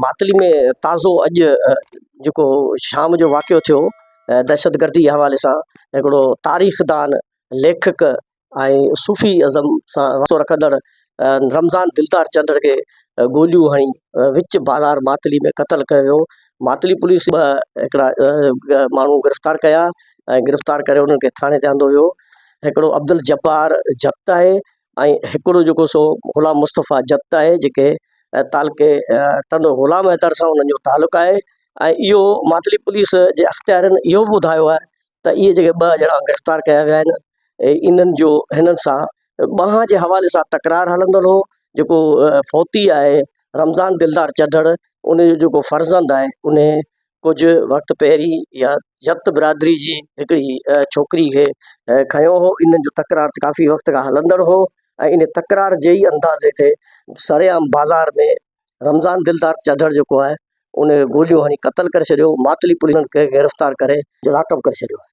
मातली में ताज़ो अॼु जेको शाम जो वाक़ियो थियो दहशतगर्दी हवाले सां हिकिड़ो तारीख़दान लेखक ऐं सूफ़ी अज़म सां वास्तो रखंदड़ रमज़ान दिलदार चंदड़ खे गोलियूं हणी विच बाज़ार मातली में क़तल कयो वियो। मातली पुलिस हिकिड़ा माण्हू गिरफ़्तार कया ऐं गिरफ़्तार करे उन्हनि खे थाणे ते आंदो वियो। हिकिड़ो अब्दुल जब्बार जप्त आहे ऐं हिकिड़ो जेको सो ग़ुलाम मुस्तफ़ा जप्त आहे, जेके तालुके टंडो ग़ुलाम हैदर सां उन्हनि जो तालुक़ु आहे। ऐं इहो मातली पुलिस जे अख़्तियारनि इहो बि ॿुधायो आहे त इहे जेके 2 ॼणा गिरफ़्तार कया विया आहिनि, हिननि सां ॿांह जे हवाले सां तकरार हलंदड़ हो। जेको फौती आहे रमज़ान दिलदार चढ़ड़, उनजो जेको फर्ज़ंद आहे उन कुझु वक़्तु पहिरीं या जप्त बिरादरी जी हिकिड़ी छोकिरी खे खयो हो। इन्हनि जो तकरार काफ़ी वक़्त खां हलंदड़ हो ऐं इन तकरार जे ई अंदाज़े ते सरेआम बाज़ार में रमज़ान दिलदार चढ़ड़ जेको आहे उन गोलियूं हणी क़तल करे छॾियो। मातली पुलिस खे गिरफ़्तार करे लाकअप करे छॾियो।